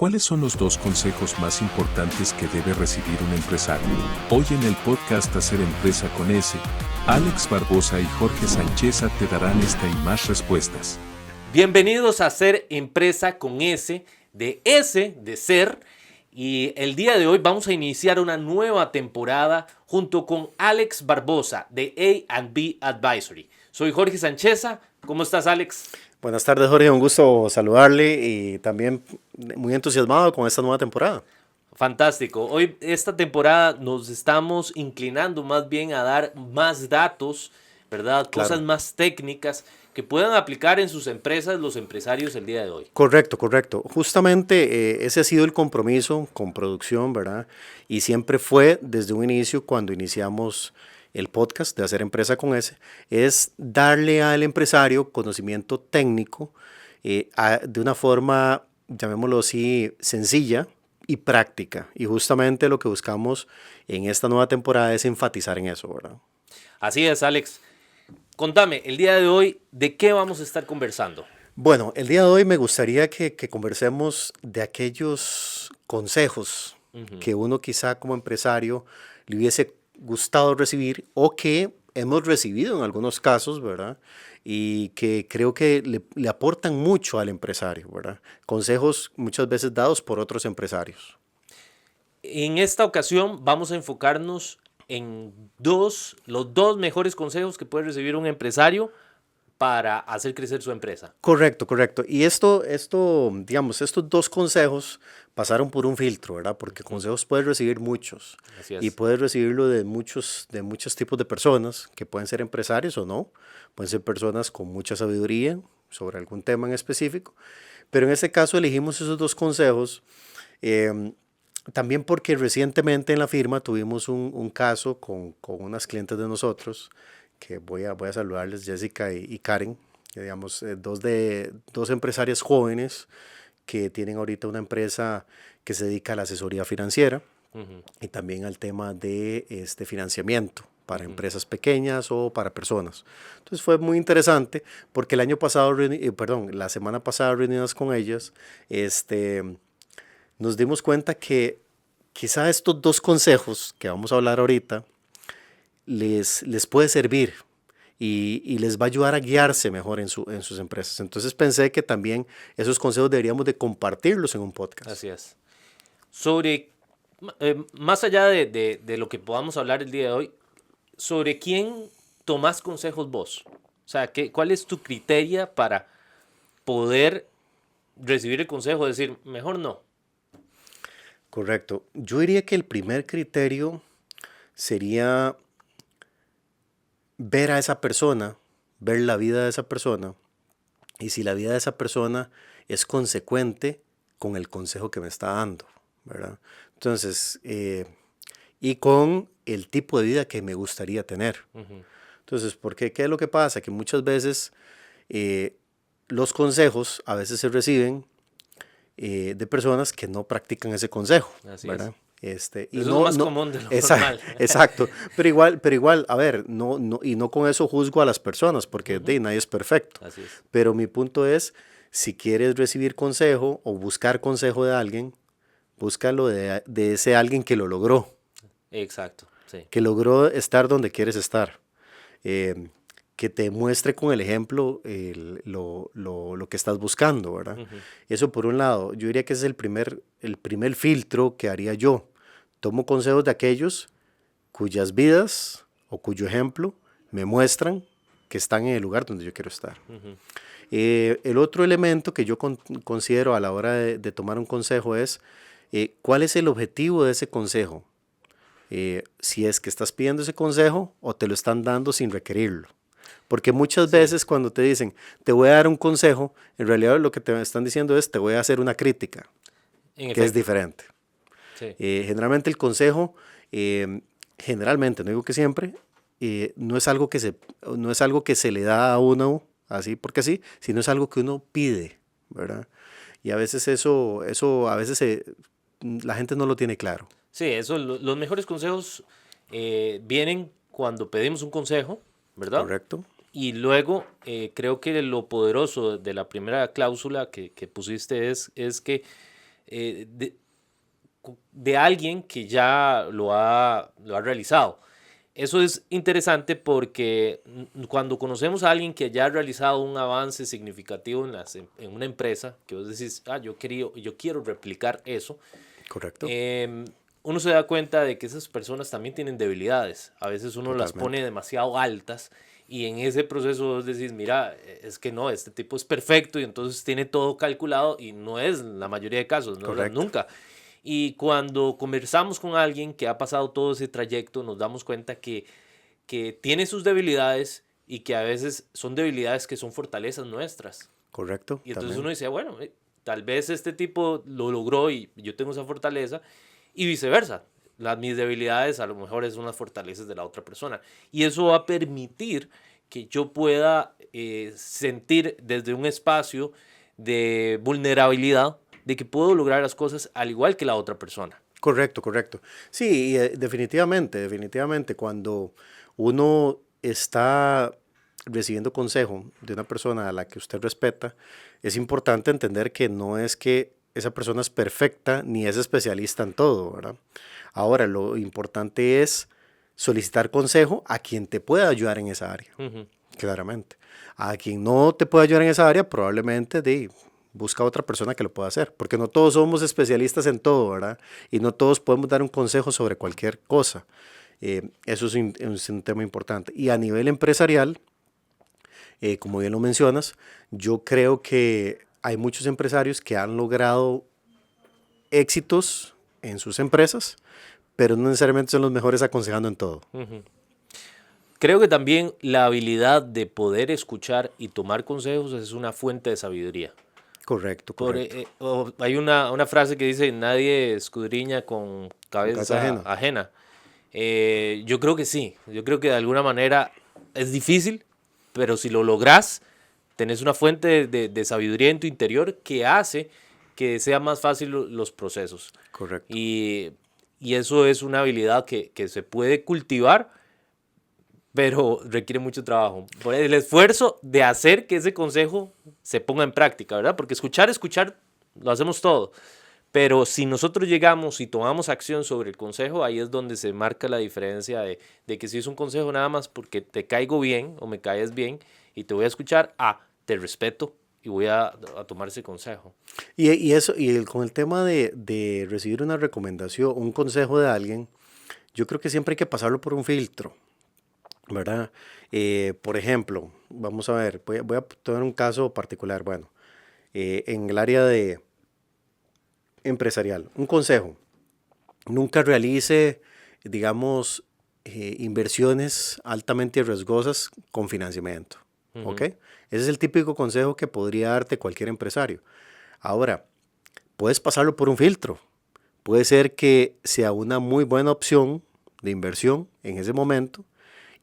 ¿Cuáles son los 2 consejos más importantes que debe recibir un empresario? Hoy en el podcast Hacer Empresa con S, Alex Barbosa y Jorge Sancheza te darán esta y más respuestas. Bienvenidos a Hacer Empresa con S de ser. Y el día de hoy vamos a iniciar una nueva temporada junto con Alex Barbosa de A&B Advisory. Soy Jorge Sancheza. ¿Cómo estás, Alex? Buenas tardes, Jorge. Un gusto saludarle y también muy entusiasmado con esta nueva temporada. Fantástico. Hoy, esta temporada, nos estamos inclinando más bien a dar más datos, ¿verdad? Claro. Cosas más técnicas que puedan aplicar en sus empresas los empresarios el día de hoy. Correcto. Justamente ese ha sido el compromiso con producción, ¿verdad? Y siempre fue desde un inicio, cuando iniciamos el podcast de Hacer Empresa con S, es darle al empresario conocimiento técnico de una forma, llamémoslo así, sencilla y práctica. Y justamente lo que buscamos en esta nueva temporada es enfatizar en eso, ¿verdad? Así es, Alex. Contame, el día de hoy, ¿de qué vamos a estar conversando? Bueno, el día de hoy me gustaría que conversemos de aquellos consejos que uno quizá como empresario le hubiese gustado recibir o que hemos recibido en algunos casos, ¿verdad? Y que creo que le aportan mucho al empresario, ¿verdad? Consejos muchas veces dados por otros empresarios. En esta ocasión vamos a enfocarnos en los dos mejores consejos que puede recibir un empresario para hacer crecer su empresa. Correcto. Y digamos, estos 2 consejos pasaron por un filtro, ¿verdad? Porque consejos puedes recibir muchos. Así es. Y puedes recibirlo de muchos tipos de personas, que pueden ser empresarios o no. Pueden ser personas con mucha sabiduría sobre algún tema en específico. Pero en este caso elegimos esos 2 consejos también porque recientemente en la firma tuvimos un caso con unas clientes de nosotros, que voy a saludarles, Jessica y Karen, que digamos, dos empresarias jóvenes que tienen ahorita una empresa que se dedica a la asesoría financiera y también al tema de financiamiento para empresas pequeñas o para personas. Entonces fue muy interesante porque la semana pasada reunidas con ellas, nos dimos cuenta que quizá estos 2 consejos que vamos a hablar ahorita les puede servir y les va a ayudar a guiarse mejor en sus empresas. Entonces pensé que también esos consejos deberíamos de compartirlos en un podcast. Así es. Más allá de lo que podamos hablar el día de hoy, ¿sobre quién tomás consejos vos? O sea, ¿cuál es tu criterio para poder recibir el consejo de decir, mejor no? Correcto. Yo diría que el primer criterio sería ver a esa persona, ver la vida de esa persona, y si la vida de esa persona es consecuente con el consejo que me está dando, ¿verdad? Entonces, y con el tipo de vida que me gustaría tener. Entonces, ¿qué es lo que pasa? Que muchas veces los consejos a veces se reciben de personas que no practican ese consejo, Así ¿verdad? y eso es lo más común de lo normal. Exacto, pero igual, a ver, no con eso juzgo a las personas, porque nadie es perfecto. Así es. Pero mi punto es, si quieres recibir consejo o buscar consejo de alguien, búscalo de ese alguien que lo logró. Exacto, sí. Que logró estar donde quieres estar. Que te muestre con el ejemplo lo que estás buscando, ¿verdad? Eso por un lado. Yo diría que ese es el primer filtro que haría yo. Tomo consejos de aquellos cuyas vidas o cuyo ejemplo me muestran que están en el lugar donde yo quiero estar. El otro elemento que yo considero a la hora de tomar un consejo es ¿cuál es el objetivo de ese consejo? Si es que estás pidiendo ese consejo o te lo están dando sin requerirlo. Porque muchas veces cuando te dicen, te voy a dar un consejo, en realidad lo que te están diciendo es, te voy a hacer una crítica, que es diferente. Sí. Generalmente el consejo, generalmente, no digo que siempre, no es algo que se le da a uno así porque sí, sino es algo que uno pide, ¿verdad? Y a veces la gente no lo tiene claro. Sí, los mejores consejos vienen cuando pedimos un consejo, ¿verdad? Correcto. Y luego creo que lo poderoso de la primera cláusula que pusiste es que de alguien que ya lo ha realizado. Eso es interesante porque cuando conocemos a alguien que ya ha realizado un avance significativo en una empresa, que vos decís, yo quiero replicar eso, Correcto. Uno se da cuenta de que esas personas también tienen debilidades. A veces uno las pone demasiado altas y en ese proceso vos decís, mira, es que no, este tipo es perfecto y entonces tiene todo calculado, y no es la mayoría de casos, no es nunca. Y cuando conversamos con alguien que ha pasado todo ese trayecto, nos damos cuenta que tiene sus debilidades y que a veces son debilidades que son fortalezas nuestras. Correcto. Y entonces uno dice, bueno, tal vez este tipo lo logró y yo tengo esa fortaleza, y viceversa. Mis debilidades a lo mejor son las fortalezas de la otra persona. Y eso va a permitir que yo pueda sentir desde un espacio de vulnerabilidad de que puedo lograr las cosas al igual que la otra persona. Correcto, correcto. Sí, y, definitivamente, cuando uno está recibiendo consejo de una persona a la que usted respeta, es importante entender que no es que esa persona es perfecta ni es especialista en todo, ¿verdad? Ahora, lo importante es solicitar consejo a quien te pueda ayudar en esa área, claramente. A quien no te pueda ayudar en esa área, probablemente busca a otra persona que lo pueda hacer, porque no todos somos especialistas en todo, ¿verdad? Y no todos podemos dar un consejo sobre cualquier cosa. Eso es un tema importante. Y a nivel empresarial, como bien lo mencionas, yo creo que hay muchos empresarios que han logrado éxitos en sus empresas, pero no necesariamente son los mejores aconsejando en todo. Creo que también la habilidad de poder escuchar y tomar consejos es una fuente de sabiduría. Correcto. Hay una frase que dice, nadie escudriña con cabeza ajena. Yo creo que sí. Yo creo que de alguna manera es difícil, pero si lo logras, tenés una fuente de sabiduría en tu interior que hace que sea más fácil los procesos. Correcto. Y eso es una habilidad que se puede cultivar, pero requiere mucho trabajo. Por el esfuerzo de hacer que ese consejo se ponga en práctica, ¿verdad? Porque escuchar, lo hacemos todo. Pero si nosotros llegamos y tomamos acción sobre el consejo, ahí es donde se marca la diferencia de que si es un consejo nada más porque te caigo bien o me caes bien y te voy a escuchar, te respeto y voy a tomar ese consejo. Con el tema de recibir una recomendación, un consejo de alguien, yo creo que siempre hay que pasarlo por un filtro, ¿verdad? Por ejemplo, vamos a ver, voy a tomar un caso particular. Bueno, en el área de empresarial, un consejo: nunca realice, digamos, inversiones altamente riesgosas con financiamiento. ¿Ok? Ese es el típico consejo que podría darte cualquier empresario. Ahora, puedes pasarlo por un filtro. Puede ser que sea una muy buena opción de inversión en ese momento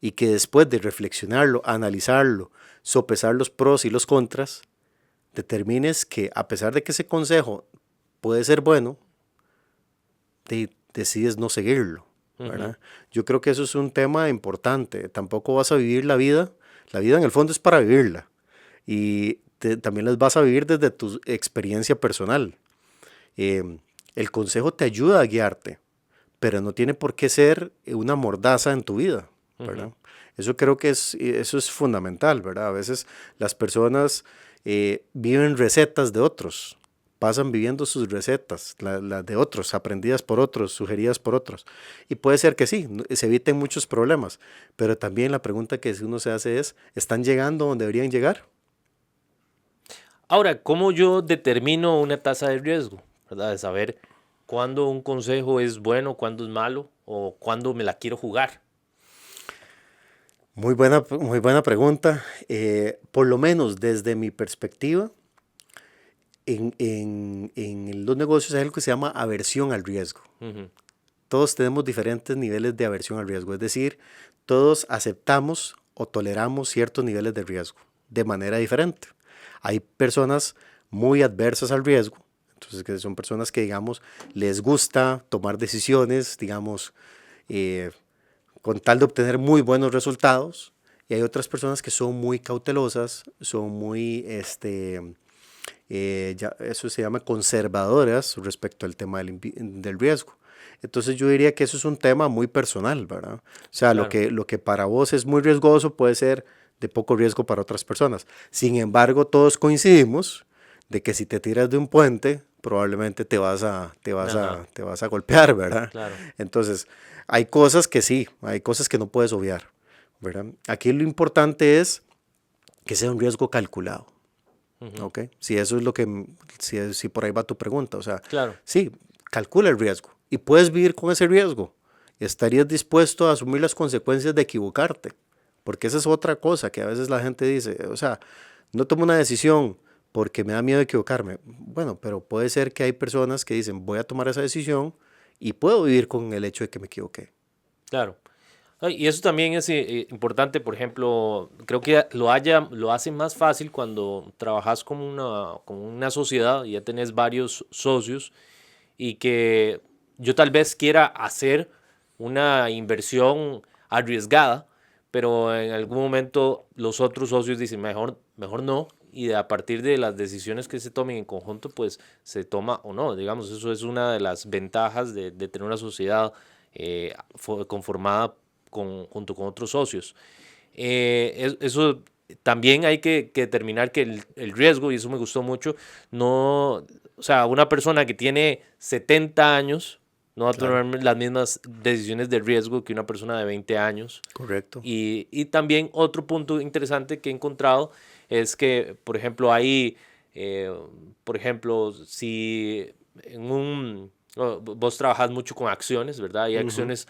y que después de reflexionarlo, analizarlo, sopesar los pros y los contras, determines que a pesar de que ese consejo puede ser bueno, decides no seguirlo, ¿verdad? Yo creo que eso es un tema importante. Tampoco vas a vivir la vida en el fondo es para vivirla, y también las vas a vivir desde tu experiencia personal. El consejo te ayuda a guiarte, pero no tiene por qué ser una mordaza en tu vida, ¿verdad? Eso creo que eso es fundamental, ¿verdad? A veces las personas viven recetas de otros, pasan viviendo sus recetas, las de otros, aprendidas por otros, sugeridas por otros. Y puede ser que sí, se eviten muchos problemas, pero también la pregunta que uno se hace es, ¿están llegando donde deberían llegar? Ahora, ¿cómo yo determino una tasa de riesgo? ¿Verdad? De saber cuándo un consejo es bueno, cuándo es malo o cuándo me la quiero jugar. Muy buena pregunta. Por lo menos desde mi perspectiva, en los negocios hay algo que se llama aversión al riesgo. Todos tenemos diferentes niveles de aversión al riesgo, es decir, todos aceptamos o toleramos ciertos niveles de riesgo de manera diferente. Hay personas muy adversas al riesgo, entonces que son personas que, digamos, les gusta tomar decisiones, digamos, con tal de obtener muy buenos resultados, y hay otras personas que son muy cautelosas, son muy eso se llama conservadoras respecto al tema del riesgo. Entonces yo diría que eso es un tema muy personal, ¿verdad? O sea, Claro, lo que para vos es muy riesgoso puede ser de poco riesgo para otras personas. Sin embargo, todos coincidimos de que si te tiras de un puente, probablemente ajá, te vas a golpear, ¿verdad? claro, Entonces, hay cosas que sí, hay cosas que no puedes obviar, ¿verdad? Aquí lo importante es que sea un riesgo calculado. ujú, ¿Ok? Si eso es lo que, si por ahí va tu pregunta, o sea, claro, sí, calcula el riesgo y puedes vivir con ese riesgo. ¿Estarías dispuesto a asumir las consecuencias de equivocarte? Porque esa es otra cosa que a veces la gente dice, o sea, no tomo una decisión porque me da miedo equivocarme. Bueno, pero puede ser que hay personas que dicen, voy a tomar esa decisión y puedo vivir con el hecho de que me equivoqué. claro. Ay, y eso también es importante, por ejemplo, creo que lo hace más fácil cuando trabajas como una sociedad y ya tenés varios socios y que yo tal vez quiera hacer una inversión arriesgada, pero en algún momento los otros socios dicen mejor no, y a partir de las decisiones que se tomen en conjunto, pues se toma o no. Digamos, eso es una de las ventajas de tener una sociedad conformada junto con otros socios. Eso también hay que determinar que el riesgo, y eso me gustó mucho, no, o sea, una persona que tiene 70 años no va a Claro, tomar las mismas decisiones de riesgo que una persona de 20 años. correcto. Y también otro punto interesante que he encontrado es que, por ejemplo, eh, por ejemplo, si vos trabajas mucho con acciones, ¿verdad? Hay Ujú. acciones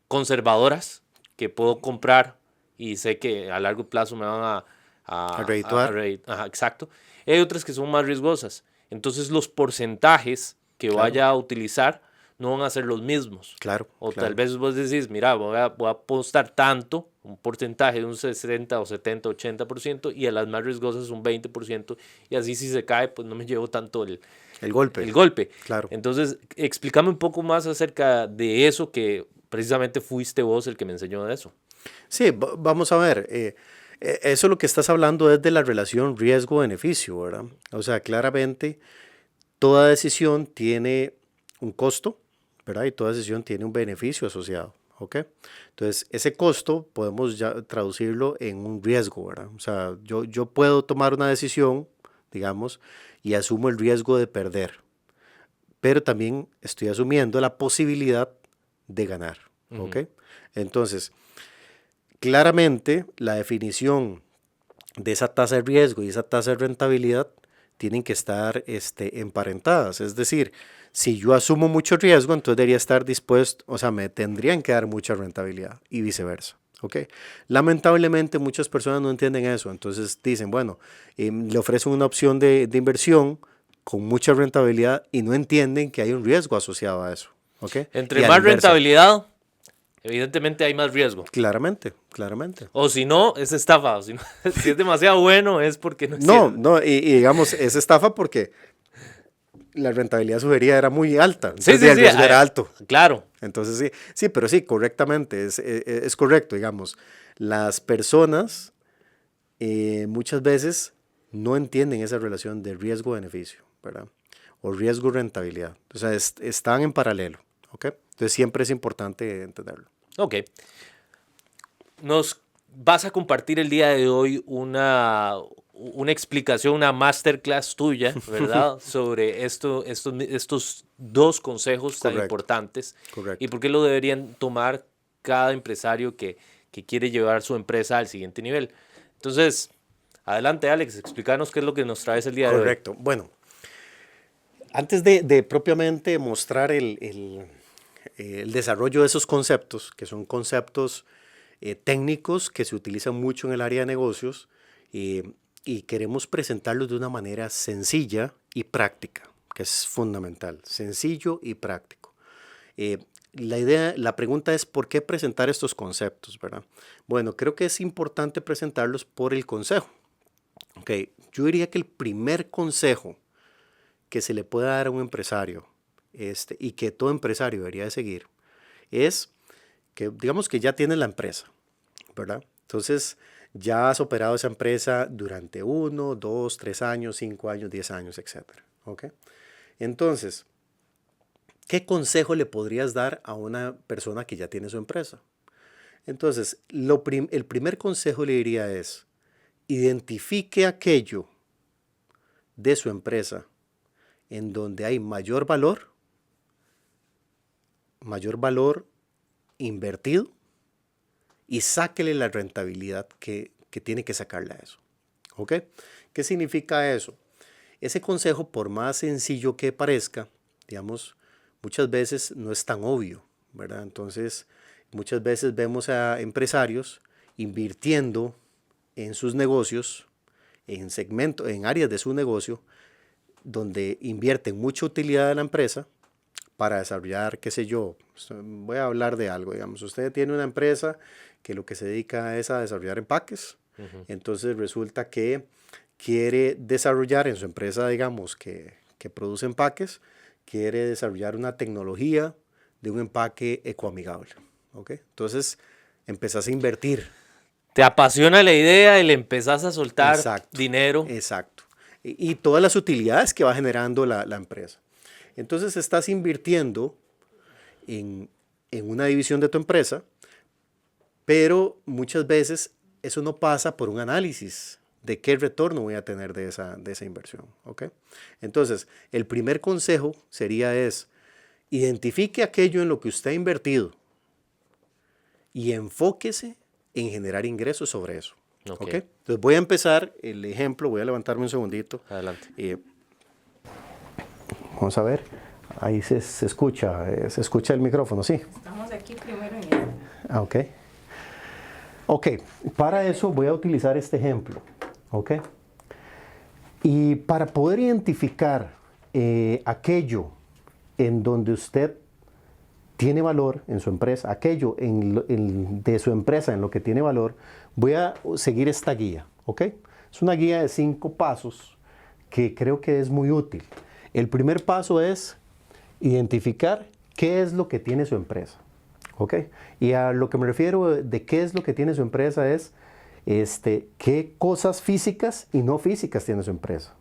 conservadoras que puedo comprar y sé que a largo plazo me van A a redituar, ajá, exacto. Hay otras que son más riesgosas. Entonces los porcentajes que claro, vaya a utilizar no van a ser los mismos. claro, O tal claro. vez vos decís, mira, voy a apostar tanto, un porcentaje de un 60 o 70, 80%, y a las más riesgosas un 20%, y así si se cae, pues no me llevo tanto El golpe, el golpe. claro. Entonces, explícame un poco más acerca de eso, que precisamente fuiste vos el que me enseñó de eso. Sí, vamos a ver. Eso lo que estás hablando es de la relación riesgo-beneficio, ¿verdad? O sea, claramente toda decisión tiene un costo, ¿verdad? Y toda decisión tiene un beneficio asociado, ¿ok? Entonces, ese costo podemos ya traducirlo en un riesgo, ¿verdad? O sea, yo puedo tomar una decisión, digamos, y asumo el riesgo de perder, pero también estoy asumiendo la posibilidad de ganar, ¿ok? Ujú, Entonces, claramente la definición de esa tasa de riesgo y esa tasa de rentabilidad tienen que estar emparentadas. Es decir, si yo asumo mucho riesgo, entonces debería estar dispuesto, o sea, me tendrían que dar mucha rentabilidad y viceversa. ¿Ok? Lamentablemente muchas personas no entienden eso, entonces dicen, bueno, le ofrecen una opción de inversión con mucha rentabilidad y no entienden que hay un riesgo asociado a eso. ¿Ok? entre Y a la más inversa, rentabilidad, evidentemente hay más riesgo. claramente, claramente. O si no, es estafa. O si, no, si es demasiado bueno, es porque no es No, cierto. no, y digamos, es estafa porque la rentabilidad sugerida era muy alta, Sí, entonces sí, el sí, riesgo era alto. claro. Entonces sí, sí, pero sí, correctamente, es correcto, digamos. Las personas muchas veces no entienden esa relación de riesgo-beneficio, ¿verdad? O riesgo-rentabilidad. O sea, están en paralelo, ¿ok? Entonces siempre es importante entenderlo. Ok. Nos vas a compartir el día de hoy una explicación, una masterclass tuya, ¿verdad? Sobre estos dos consejos tan Correcto, importantes y correcto. por qué lo deberían tomar cada empresario que quiere llevar su empresa al siguiente nivel. Entonces, adelante, Alex, explícanos qué es lo que nos traes el día de hoy. Correcto. Bueno, antes de propiamente mostrar el desarrollo de esos conceptos, que son conceptos técnicos que se utilizan mucho en el área de negocios, eh, y queremos presentarlos de una manera sencilla y práctica, que es fundamental, sencillo y práctico. Eh, la pregunta es ¿por qué presentar estos conceptos, verdad? Bueno, creo que es importante presentarlos por el consejo. Okay. Yo diría que el primer consejo que se le puede dar a un empresario, y que todo empresario debería de seguir, es que digamos que ya tienes la empresa, ¿verdad? Entonces ya has operado esa empresa durante 1, 2, 3 años, 5 años, 10 años, etc. ¿Ok? Entonces, ¿qué consejo le podrías dar a una persona que ya tiene su empresa? Entonces, el primer consejo le diría es, identifique aquello de su empresa en donde hay mayor valor invertido, y sáquele la rentabilidad que tiene que sacarle a eso. ¿Ok? ¿Qué significa eso? Ese consejo, por más sencillo que parezca, digamos, muchas veces no es tan obvio, ¿verdad? Entonces, muchas veces vemos a empresarios invirtiendo en sus negocios, en áreas de su negocio, donde invierten mucha utilidad de la empresa para desarrollar, qué sé yo, voy a hablar de algo, digamos, usted tiene una empresa que lo que se dedica es a desarrollar empaques, entonces resulta que quiere desarrollar en su empresa, digamos, que produce empaques, quiere desarrollar una tecnología de un empaque ecoamigable, ¿ok? Entonces empezás a invertir. Te apasiona la idea y le empezás a soltar dinero. Exacto. Y todas las utilidades que va generando la empresa. Entonces estás invirtiendo en una división de tu empresa, pero muchas veces eso no pasa por un análisis de qué retorno voy a tener de esa inversión. ¿Ok? Entonces, el primer consejo sería identifique aquello en lo que usted ha invertido y enfóquese en generar ingresos sobre eso. ¿Ok? Entonces voy a empezar el ejemplo, voy a levantarme un segundito. Adelante. Vamos a ver, ahí se escucha el micrófono, ¿sí? Estamos aquí primero en el... Ok. Ok, para eso voy a utilizar este ejemplo, ¿ok? Y para poder identificar aquello en donde usted tiene valor en su empresa, aquello de su empresa en lo que tiene valor, voy a seguir esta guía, ¿ok? Es una guía de 5 pasos que creo que es muy útil. El primer paso es identificar qué es lo que tiene su empresa, ¿ok? Y a lo que me refiero de qué es lo que tiene su empresa es qué cosas físicas y no físicas tiene su empresa.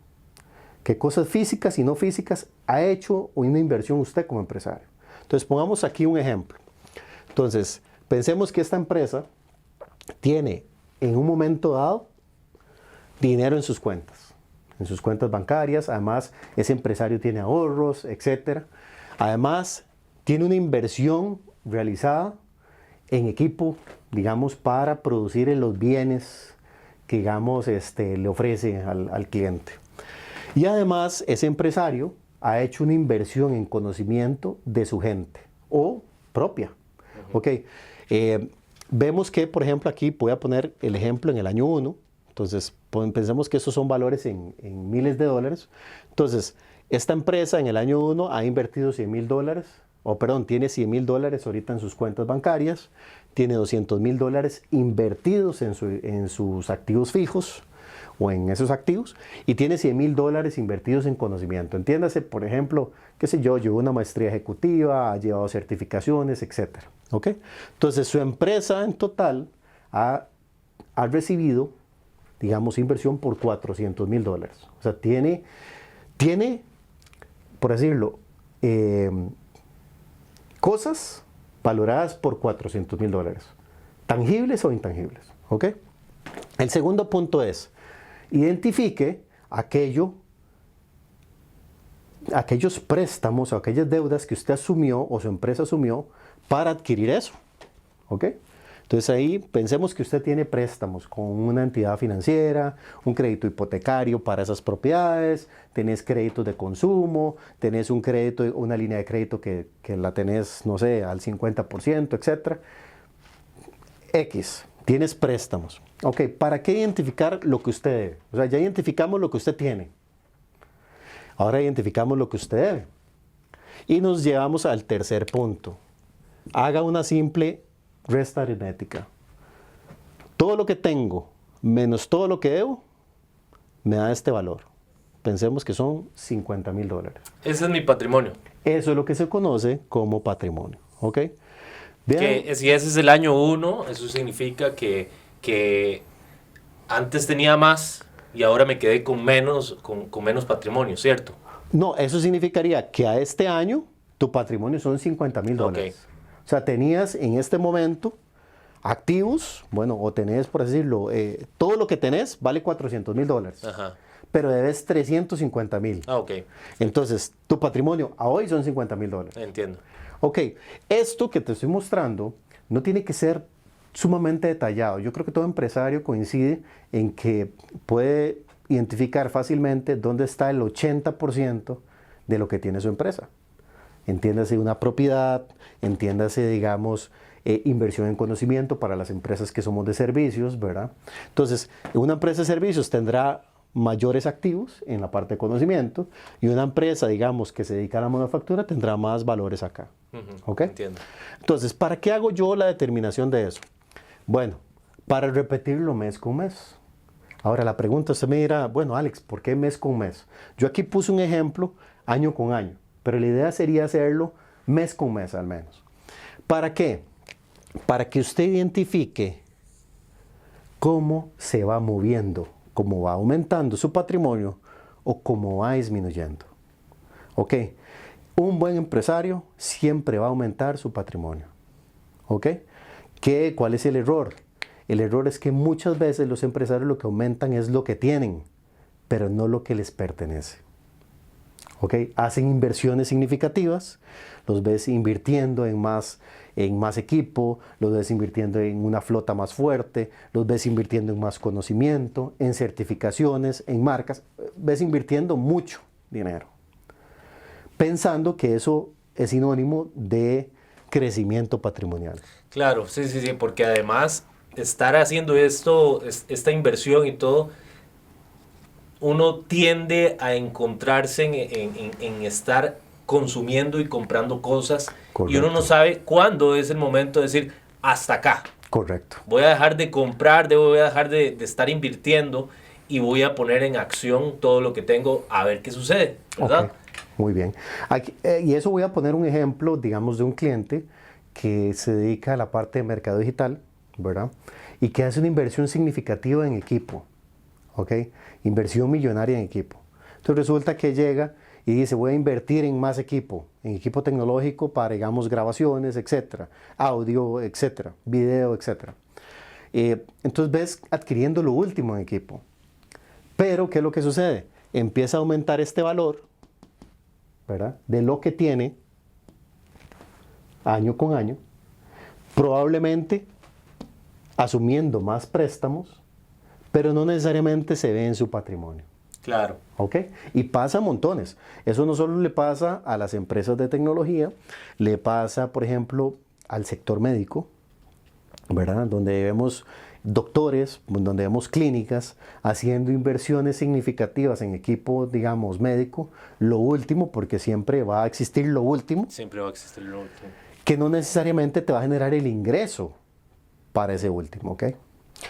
¿Qué cosas físicas y no físicas ha hecho una inversión usted como empresario? Entonces, pongamos aquí un ejemplo. Entonces, pensemos que esta empresa tiene en un momento dado dinero en sus cuentas bancarias. Además, ese empresario tiene ahorros, etc. Además, tiene una inversión realizada en equipo, digamos, para producir los bienes que, digamos, le ofrece al cliente. Y además, ese empresario ha hecho una inversión en conocimiento de su gente o propia. Ok. Vemos que, por ejemplo, aquí voy a poner el ejemplo en el año 1. Entonces, pensemos que esos son valores en miles de dólares. Entonces, esta empresa en el año 1 ha invertido $100,000, tiene $100,000 ahorita en sus cuentas bancarias, tiene $200,000 invertidos en sus activos fijos o en esos activos, y tiene $100,000 invertidos en conocimiento. Entiéndase, por ejemplo, qué sé yo, llevó una maestría ejecutiva, ha llevado certificaciones, etc. ¿Ok? Entonces, su empresa en total ha recibido, digamos, inversión por $400,000. O sea, tiene, por decirlo, cosas valoradas por $400,000, tangibles o intangibles. ¿Ok? El segundo punto es, identifique aquellos préstamos o aquellas deudas que usted asumió o su empresa asumió para adquirir eso. ¿Ok? Entonces ahí pensemos que usted tiene préstamos con una entidad financiera, un crédito hipotecario para esas propiedades, tenés créditos de consumo, tenés una línea de crédito que la tenés, no sé, al 50%, etc. Tienes préstamos. Ok, ¿para qué identificar lo que usted debe? O sea, ya identificamos lo que usted tiene. Ahora identificamos lo que usted debe. Y nos llevamos al tercer punto. Haga una simple resta aritmética. Todo lo que tengo menos todo lo que debo me da este valor. Pensemos que son $50,000. Ese es mi patrimonio. Eso es lo que se conoce como patrimonio. ¿Ok? Que si ese es el año 1, eso significa que antes tenía más y ahora me quedé con menos patrimonio, ¿cierto? No, eso significaría que a este año tu patrimonio son $50,000. O sea, tenías en este momento activos, bueno, o tenés, por así decirlo, todo lo que tenés vale $400,000. Ajá. Pero debes 350,000. Ok. Entonces, tu patrimonio a hoy son $50,000. Entiendo. Ok, esto que te estoy mostrando no tiene que ser sumamente detallado. Yo creo que todo empresario coincide en que puede identificar fácilmente dónde está el 80% de lo que tiene su empresa. Entiéndase una propiedad, entiéndase, digamos, inversión en conocimiento para las empresas que somos de servicios, ¿verdad? Entonces, una empresa de servicios tendrá mayores activos en la parte de conocimiento y una empresa, digamos, que se dedica a la manufactura tendrá más valores acá. ¿Ok? Entiendo. Entonces, ¿para qué hago yo la determinación de eso? Bueno, para repetirlo mes con mes. Ahora, la pregunta, usted me dirá, bueno, Alex, ¿por qué mes con mes? Yo aquí puse un ejemplo año con año, pero la idea sería hacerlo mes con mes al menos. ¿Para qué? Para que usted identifique cómo se va moviendo, cómo va aumentando su patrimonio o cómo va disminuyendo. ¿Ok? Un buen empresario siempre va a aumentar su patrimonio. ¿Ok? ¿Cuál es el error? El error es que muchas veces los empresarios lo que aumentan es lo que tienen, pero no lo que les pertenece. ¿Ok? Hacen inversiones significativas, los ves invirtiendo en más equipo, los ves invirtiendo en una flota más fuerte, los ves invirtiendo en más conocimiento, en certificaciones, en marcas, ves invirtiendo mucho dinero, pensando que eso es sinónimo de crecimiento patrimonial. Claro, sí, porque además estar haciendo esta inversión y todo, uno tiende a encontrarse en estar consumiendo y comprando cosas. Correcto. Y uno no sabe cuándo es el momento de decir, hasta acá. Correcto. Voy a dejar de comprar, voy a dejar de estar invirtiendo y voy a poner en acción todo lo que tengo a ver qué sucede, ¿verdad? Okay. Muy bien. Aquí, y eso voy a poner un ejemplo, digamos, de un cliente que se dedica a la parte de mercado digital, ¿verdad? Y que hace una inversión significativa en equipo, ¿ok? Inversión millonaria en equipo. Entonces resulta que llega y dice, voy a invertir en más equipo, en equipo tecnológico para, digamos, grabaciones, etcétera, audio, etcétera, video, etcétera. Entonces ves adquiriendo lo último en equipo. Pero, ¿qué es lo que sucede? Empieza a aumentar este valor, ¿verdad? De lo que tiene año con año, probablemente asumiendo más préstamos, pero no necesariamente se ve en su patrimonio. Claro. ¿Ok? Y pasa montones. Eso no solo le pasa a las empresas de tecnología, le pasa, por ejemplo, al sector médico, ¿verdad? Donde vemos doctores, donde vemos clínicas haciendo inversiones significativas en equipo, digamos, médico, lo último, porque siempre va a existir lo último. Siempre va a existir lo último. Que no necesariamente te va a generar el ingreso para ese último, ¿ok?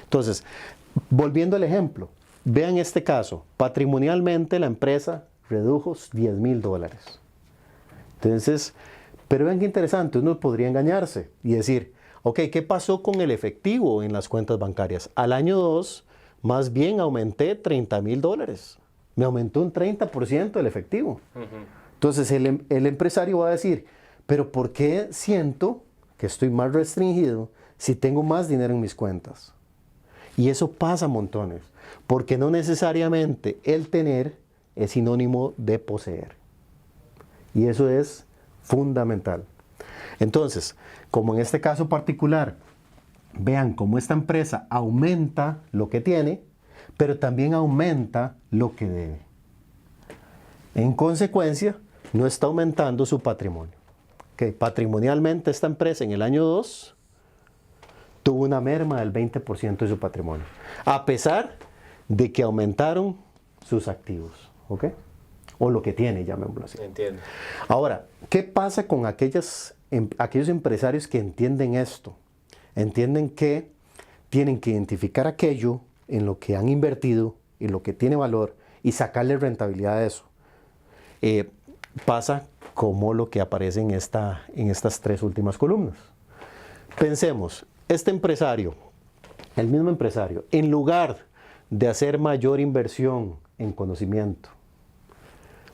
Entonces, volviendo al ejemplo, vean este caso, patrimonialmente la empresa redujo $10,000. Entonces, pero vean qué interesante, uno podría engañarse y decir, ok, ¿qué pasó con el efectivo en las cuentas bancarias? Al año 2, más bien aumenté $30,000. Me aumentó un 30% el efectivo. Entonces, el empresario va a decir, pero ¿por qué siento que estoy más restringido si tengo más dinero en mis cuentas? Y eso pasa montones, porque no necesariamente el tener es sinónimo de poseer. Y eso es fundamental. Entonces, como en este caso particular, vean cómo esta empresa aumenta lo que tiene, pero también aumenta lo que debe. En consecuencia, no está aumentando su patrimonio. Que patrimonialmente esta empresa en el año 2 tuvo una merma del 20% de su patrimonio, a pesar de que aumentaron sus activos, ¿ok? O lo que tiene, llamémoslo así. Entiendo. Ahora, ¿qué pasa con aquellos empresarios que entienden esto? Entienden que tienen que identificar aquello en lo que han invertido y lo que tiene valor y sacarle rentabilidad a eso. Pasa como lo que aparece en estas tres últimas columnas. Pensemos, este empresario, el mismo empresario, en lugar de hacer mayor inversión en conocimiento.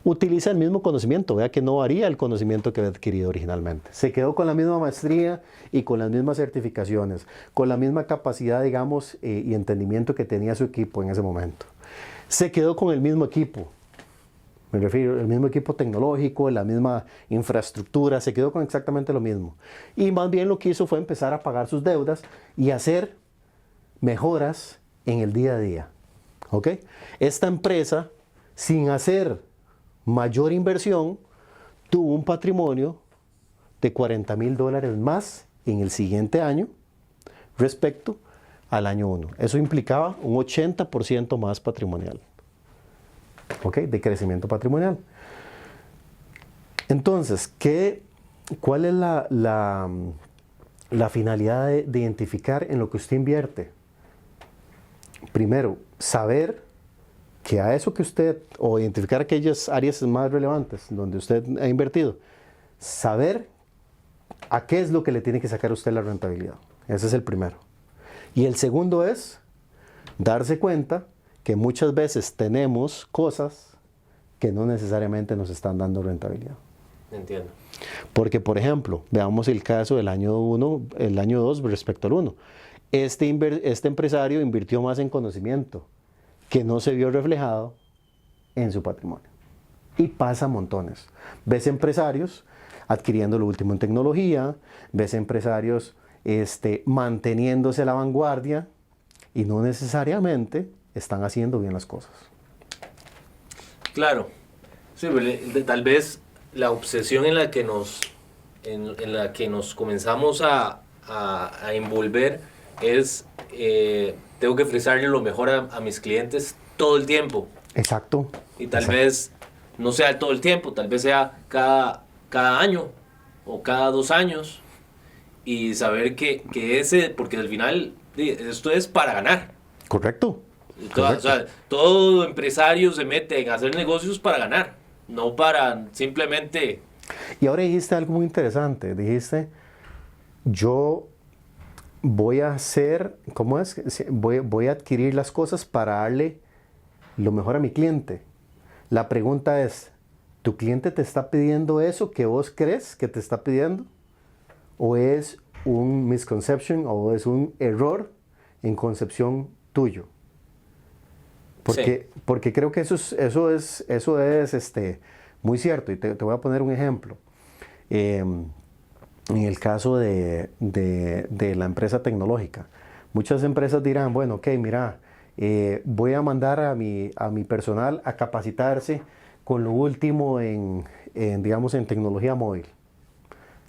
Utiliza el mismo conocimiento, vea que no varía el conocimiento que había adquirido originalmente. Se quedó con la misma maestría y con las mismas certificaciones, con la misma capacidad, digamos, y entendimiento que tenía su equipo en ese momento. Se quedó con el mismo equipo, me refiero, el mismo equipo tecnológico, la misma infraestructura, se quedó con exactamente lo mismo. Y más bien lo que hizo fue empezar a pagar sus deudas y hacer mejoras en el día a día. ¿Ok? Esta empresa, sin hacer mayor inversión, tuvo un patrimonio de $40,000 más en el siguiente año respecto al año 1. Eso implicaba un 80% más patrimonial, ¿ok? De crecimiento patrimonial. Entonces, ¿cuál es la finalidad de identificar en lo que usted invierte? Primero, saber que a eso que usted, o identificar aquellas áreas más relevantes donde usted ha invertido, saber a qué es lo que le tiene que sacar a usted la rentabilidad. Ese es el primero. Y el segundo es darse cuenta que muchas veces tenemos cosas que no necesariamente nos están dando rentabilidad. Entiendo. Porque, por ejemplo, veamos el caso del año 1, el año 2 respecto al 1. Este empresario invirtió más en conocimiento, que no se vio reflejado en su patrimonio. Y pasa montones. Ves empresarios adquiriendo lo último en tecnología, ves empresarios manteniéndose a la vanguardia y no necesariamente están haciendo bien las cosas. Claro. Sí, tal vez la obsesión en la que nos comenzamos a envolver es tengo que ofrecerle lo mejor a mis clientes todo el tiempo. Exacto. Y tal vez no sea todo el tiempo, tal vez sea cada año o cada 2 años. Y saber que porque al final esto es para ganar. Correcto. O sea, todo empresario se mete en hacer negocios para ganar, no para simplemente... Y ahora dijiste algo muy interesante. Dijiste, yo voy a hacer, ¿cómo es? Voy a adquirir las cosas para darle lo mejor a mi cliente. La pregunta es, ¿tu cliente te está pidiendo eso que vos crees que te está pidiendo? ¿O es un misconception o es un error en concepción tuyo? Porque creo que eso es muy cierto. Y te voy a poner un ejemplo. En el caso de la empresa tecnológica, muchas empresas dirán, bueno, ok, mira, voy a mandar a mi personal a capacitarse con lo último digamos, en tecnología móvil.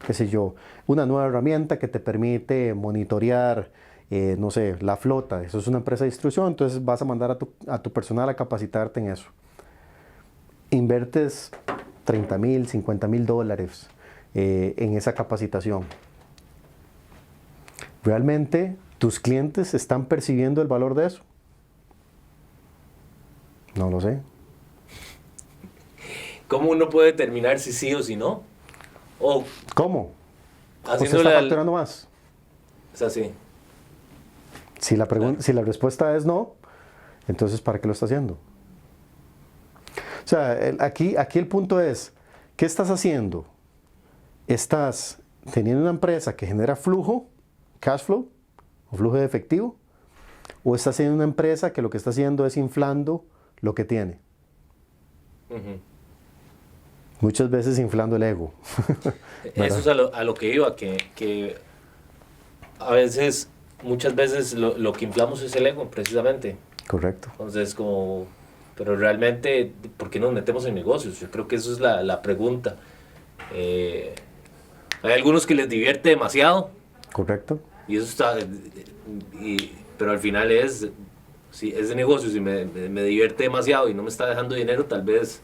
Qué sé yo, una nueva herramienta que te permite monitorear, no sé, la flota. Eso es una empresa de distribución, entonces vas a mandar a tu personal a capacitarte en eso. Invertes $30,000, $50,000 en esa capacitación. ¿Realmente tus clientes están percibiendo el valor de eso? No lo sé. ¿Cómo uno puede determinar si sí o si no? O ¿Cómo? ¿Usted haciéndole está facturando más? Es así. Si la respuesta es no, entonces ¿para qué lo está haciendo? O sea, aquí el punto es, ¿qué estás haciendo? ¿Estás teniendo una empresa que genera flujo, cash flow, o flujo de efectivo? ¿O estás teniendo una empresa que lo que está haciendo es inflando lo que tiene? Uh-huh. Muchas veces inflando el ego. Eso es a lo que iba, que a veces, muchas veces lo que inflamos es el ego, precisamente. Correcto. Entonces, pero realmente, ¿por qué nos metemos en negocios? Yo creo que eso es la pregunta. Hay algunos que les divierte demasiado. Correcto. Y eso está, pero al final si es de negocios y me divierte demasiado y no me está dejando dinero, tal vez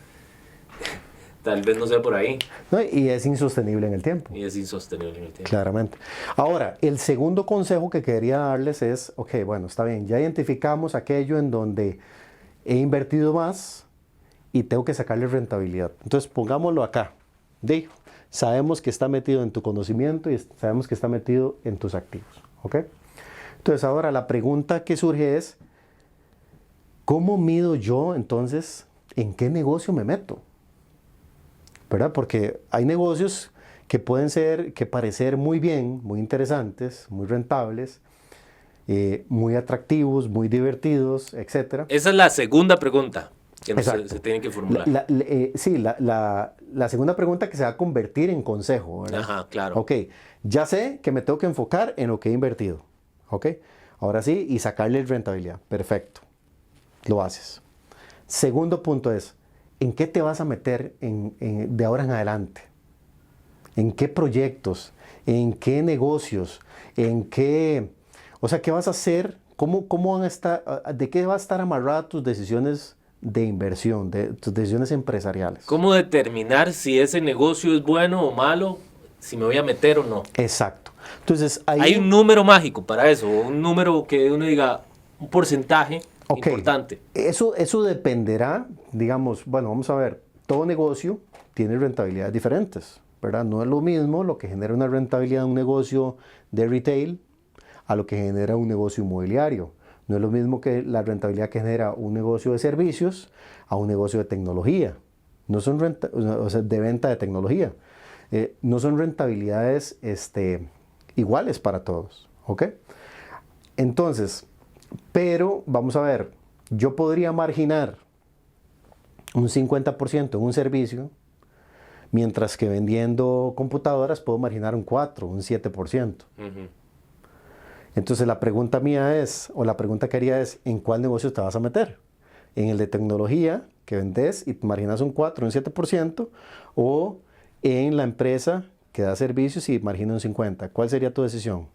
no sea por ahí. No, y es insostenible en el tiempo. Y es insostenible en el tiempo. Claramente. Ahora, el segundo consejo que quería darles es, ok, bueno, está bien, ya identificamos aquello en donde he invertido más y tengo que sacarle rentabilidad. Entonces, pongámoslo acá. Sabemos que está metido en tu conocimiento y sabemos que está metido en tus activos. ¿Ok? Entonces, ahora la pregunta que surge es, ¿cómo mido yo entonces en qué negocio me meto? ¿Verdad? Porque hay negocios que que parecer muy bien, muy interesantes, muy rentables, muy atractivos, muy divertidos, etc. Esa es la segunda pregunta que Exacto. se tiene que formular. Sí, la segunda pregunta que se va a convertir en consejo, ¿verdad? Ajá, claro. Ok, ya sé que me tengo que enfocar en lo que he invertido. Ok, ahora sí, y sacarle rentabilidad. Perfecto, lo haces. Segundo punto es, ¿en qué te vas a meter de ahora en adelante? ¿En qué proyectos? ¿En qué negocios? ¿En qué? O sea, ¿qué vas a hacer? ¿Cómo van a estar? ¿De qué va a estar amarrada tus decisiones de inversión, de tus decisiones empresariales? ¿Cómo determinar si ese negocio es bueno o malo? Si me voy a meter o no. Exacto. Entonces, ahí... Hay un número mágico para eso, un número que uno diga, un porcentaje importante. Eso dependerá, digamos, bueno, vamos a ver, todo negocio tiene rentabilidades diferentes, ¿verdad? No es lo mismo lo que genera una rentabilidad en un negocio de retail a lo que genera un negocio inmobiliario. No es lo mismo que la rentabilidad que genera un negocio de servicios a un negocio de tecnología. No son de venta de tecnología. No son rentabilidades iguales para todos, ¿ok? Entonces, pero vamos a ver, yo podría marginar un 50% en un servicio, mientras que vendiendo computadoras puedo marginar un 4, un 7%. Entonces la pregunta mía es, o la pregunta que haría es, ¿en cuál negocio te vas a meter? ¿En el de tecnología, que vendes y marginas un 4, un 7%, o en la empresa que da servicios y margina un 50%? ¿Cuál sería tu decisión?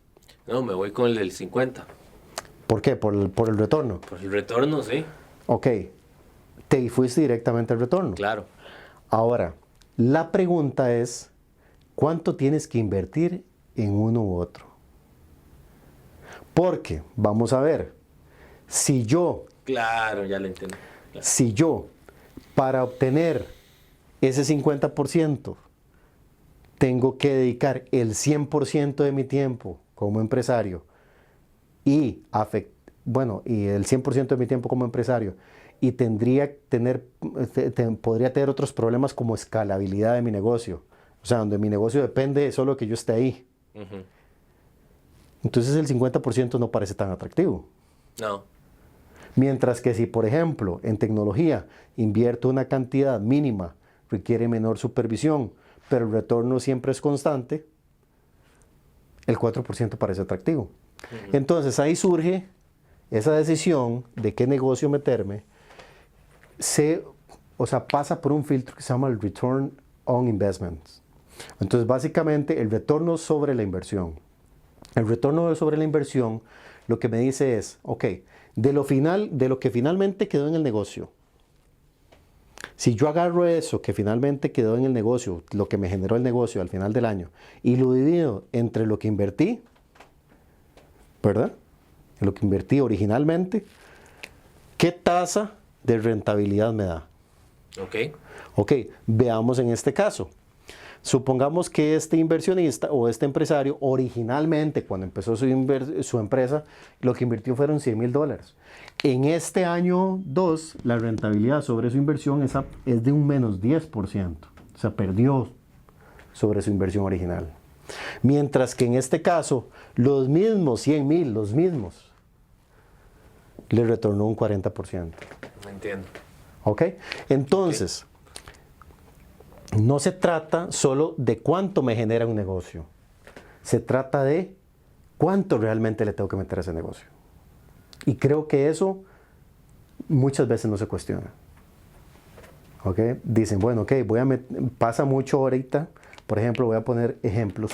No, me voy con el del 50. ¿Por qué? ¿Por el retorno? Por el retorno, sí. Ok, te fuiste directamente al retorno. Claro. Ahora, la pregunta es, ¿cuánto tienes que invertir en uno u otro? Porque, vamos a ver, si yo, Claro, ya lo entiendo. Claro. si yo, para obtener ese 50%, tengo que dedicar el 100% de mi tiempo como empresario y el 100% de mi tiempo como empresario y podría tener otros problemas como escalabilidad de mi negocio. O sea, donde mi negocio depende solo de que yo esté ahí. Entonces el 50% no parece tan atractivo. No. Mientras que si, por ejemplo, en tecnología invierto una cantidad mínima, requiere menor supervisión, pero el retorno siempre es constante, el 4% parece atractivo. Entonces ahí surge esa decisión de qué negocio meterme, pasa por un filtro que se llama el Return on Investments. Entonces básicamente el retorno sobre la inversión. El retorno sobre la inversión lo que me dice es, ok, de lo que finalmente quedó en el negocio, si yo agarro eso que finalmente quedó en el negocio, lo que me generó el negocio al final del año, y lo divido entre lo que invertí, ¿verdad? En lo que invertí originalmente, ¿qué tasa de rentabilidad me da? Ok, veamos en este caso. Supongamos que este inversionista o este empresario originalmente cuando empezó su empresa lo que invirtió fueron $100,000. En este año 2 la rentabilidad sobre su inversión es de un menos 10%. O sea, perdió sobre su inversión original. Mientras que en este caso los mismos 100,000, los mismos, le retornó un 40%. No entiendo. ¿Ok? Entonces... no se trata solo de cuánto me genera un negocio. Se trata de cuánto realmente le tengo que meter a ese negocio. Y creo que eso muchas veces no se cuestiona. ¿Ok? Dicen, bueno, ok, pasa mucho ahorita. Por ejemplo, voy a poner ejemplos.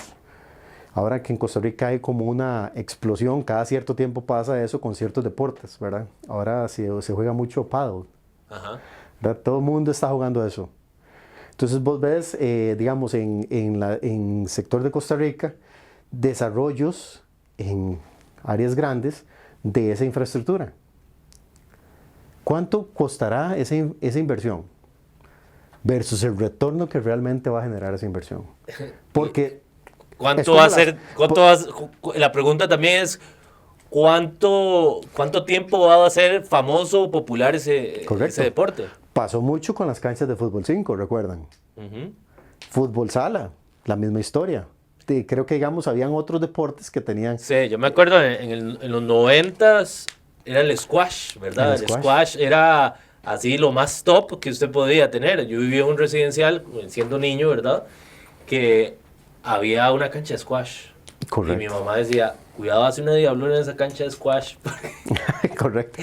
Ahora que en Costa Rica hay como una explosión, cada cierto tiempo pasa eso con ciertos deportes, ¿verdad? Ahora se juega mucho pádel. ¿Verdad? Todo el mundo está jugando eso. Entonces vos ves, digamos, en el sector de Costa Rica, desarrollos en áreas grandes de esa infraestructura. ¿Cuánto costará esa inversión versus el retorno que realmente va a generar esa inversión? Porque ¿Cuánto va a ser? La pregunta también es, ¿cuánto tiempo va a ser famoso o popular ese deporte? Pasó mucho con las canchas de fútbol 5, ¿recuerdan? Uh-huh. Fútbol sala, la misma historia. Creo que, digamos, habían otros deportes que tenían... Sí, yo me acuerdo en los 90s era el squash, ¿verdad? El squash era así lo más top que usted podía tener. Yo vivía en un residencial, siendo niño, ¿verdad? Que había una cancha de squash. Correcto. Y mi mamá decía, cuidado, hace una diablura en esa cancha de squash. Correcto.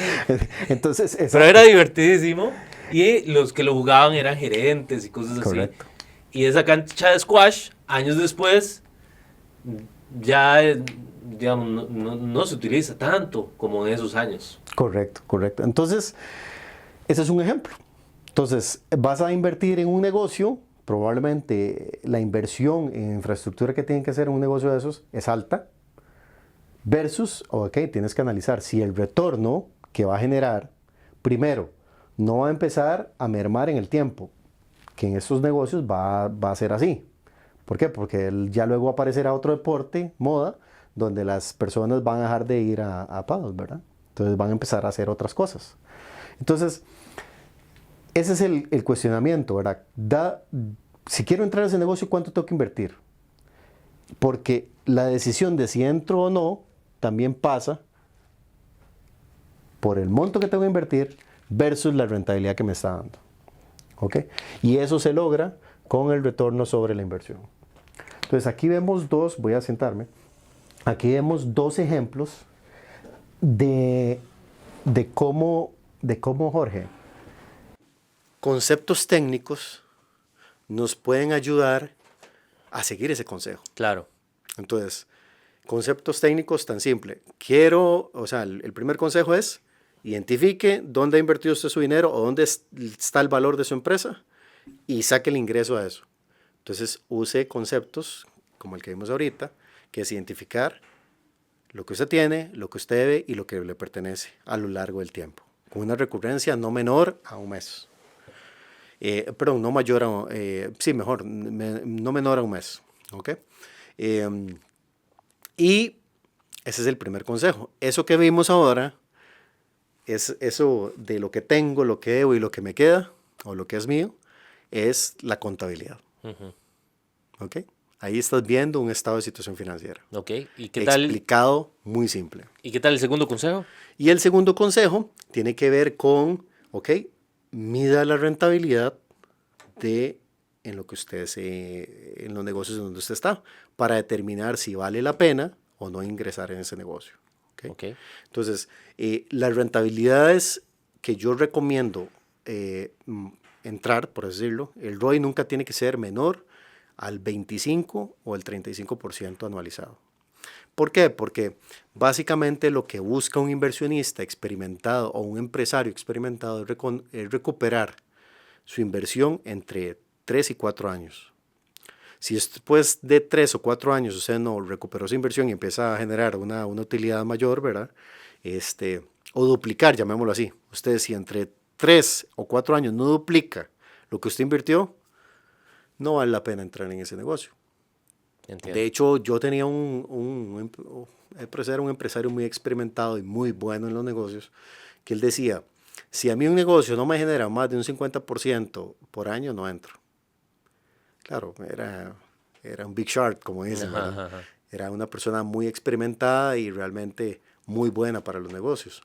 Entonces, pero era divertidísimo. Y los que lo jugaban eran gerentes y cosas correcto. así. Y esa cancha de squash, años después, ya digamos, no se utiliza tanto como en esos años. Correcto, correcto. Entonces, ese es un ejemplo. Entonces, vas a invertir en un negocio, probablemente la inversión en infraestructura que tienen que hacer en un negocio de esos es alta, versus, ok, tienes que analizar si el retorno que va a generar, primero, no va a empezar a mermar en el tiempo, que en estos negocios va a ser así. ¿Por qué? Porque ya luego aparecerá otro deporte, moda, donde las personas van a dejar de ir a pagos, ¿verdad? Entonces van a empezar a hacer otras cosas. Entonces, ese es el cuestionamiento, ¿verdad? Si quiero entrar a ese negocio, ¿cuánto tengo que invertir? Porque la decisión de si entro o no también pasa por el monto que tengo que invertir versus la rentabilidad que me está dando. ¿Ok? Y eso se logra con el retorno sobre la inversión. Entonces aquí vemos voy a sentarme, aquí vemos dos ejemplos de cómo, Jorge, conceptos técnicos nos pueden ayudar a seguir ese consejo. Claro. Entonces, conceptos técnicos tan simple. El primer consejo es, identifique dónde ha invertido usted su dinero o dónde está el valor de su empresa y saque el ingreso a eso. Entonces, use conceptos como el que vimos ahorita, que es identificar lo que usted tiene, lo que usted debe y lo que le pertenece a lo largo del tiempo, con una recurrencia no menor a un mes. No mayor a, no menor a un mes. ¿Ok? Y ese es el primer consejo. Eso que vimos ahora es eso de lo que tengo, lo que debo y lo que me queda, o lo que es mío, es la contabilidad. Uh-huh. ¿Ok? Ahí estás viendo un estado de situación financiera. Ok. ¿Y qué tal? Explicado muy simple. ¿Y qué tal el segundo consejo? Y el segundo consejo tiene que ver con, mida la rentabilidad en los negocios en donde usted está, para determinar si vale la pena o no ingresar en ese negocio. ¿Okay? Entonces, las rentabilidades que yo recomiendo entrar, por decirlo, el ROI nunca tiene que ser menor al 25 o el 35% anualizado. ¿Por qué? Porque básicamente lo que busca un inversionista experimentado o un empresario experimentado es recuperar su inversión entre 3 y 4 años. Si después de 3 o 4 años usted no recuperó su inversión y empieza a generar una utilidad mayor, ¿verdad? O duplicar, llamémoslo así. Usted si entre 3 o 4 años no duplica lo que usted invirtió, no vale la pena entrar en ese negocio. Entiendo. De hecho, yo tenía un empresario muy experimentado y muy bueno en los negocios, que él decía, si a mí un negocio no me genera más de un 50% por año, no entro. Claro, era un big shark, como dicen, ¿verdad? Ajá. Era una persona muy experimentada y realmente muy buena para los negocios.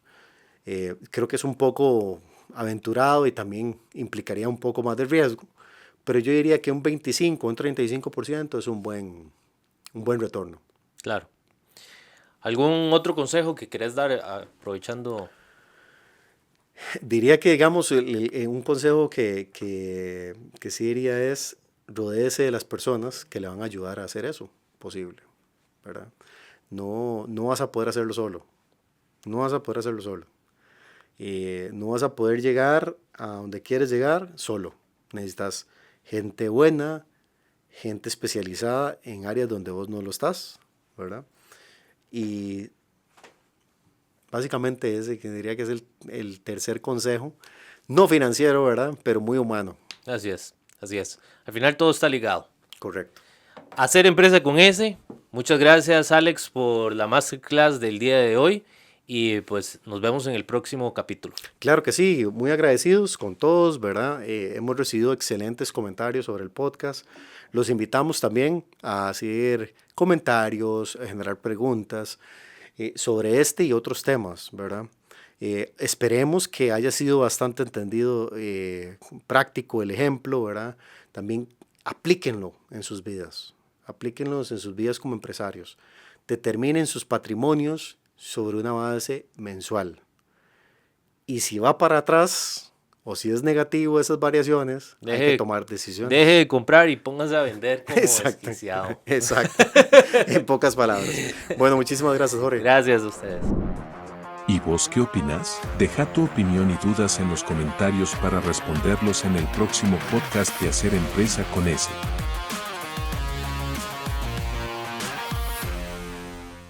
Creo que es un poco aventurado y también implicaría un poco más de riesgo, pero yo diría que un 25, un 35% es un buen retorno. Claro. ¿Algún otro consejo que querés dar aprovechando? Diría que, digamos, un consejo que sí diría es rodéese de las personas que le van a ayudar a hacer eso posible, ¿verdad? No vas a poder hacerlo solo. No vas a poder hacerlo solo. No vas a poder llegar a donde quieres llegar solo. Necesitas gente buena, gente especializada en áreas donde vos no lo estás, ¿verdad? Y básicamente ese que diría que es el tercer consejo, no financiero, ¿verdad? Pero muy humano. Así es, así es. Al final todo está ligado. Correcto. Hacer empresa con ese Muchas gracias, Alex, por la masterclass del día de hoy y pues nos vemos en el próximo capítulo. Claro que sí, muy agradecidos con todos, ¿verdad? Hemos recibido excelentes comentarios sobre el podcast. Los invitamos también a hacer comentarios, a generar preguntas sobre este y otros temas, ¿verdad? Esperemos que haya sido bastante entendido, práctico el ejemplo, ¿verdad? También aplíquenlo en sus vidas. Aplíquenlos en sus vidas como empresarios. Determinen sus patrimonios sobre una base mensual. Y si va para atrás o si es negativo esas variaciones, hay que tomar decisiones. Deje de comprar y póngase a vender como Exacto, desquiciado. exacto. En pocas palabras. Bueno, muchísimas gracias, Jorge. Gracias a ustedes. ¿Y vos qué opinas? Deja tu opinión y dudas en los comentarios para responderlos en el próximo podcast de Hacer Empresa con S.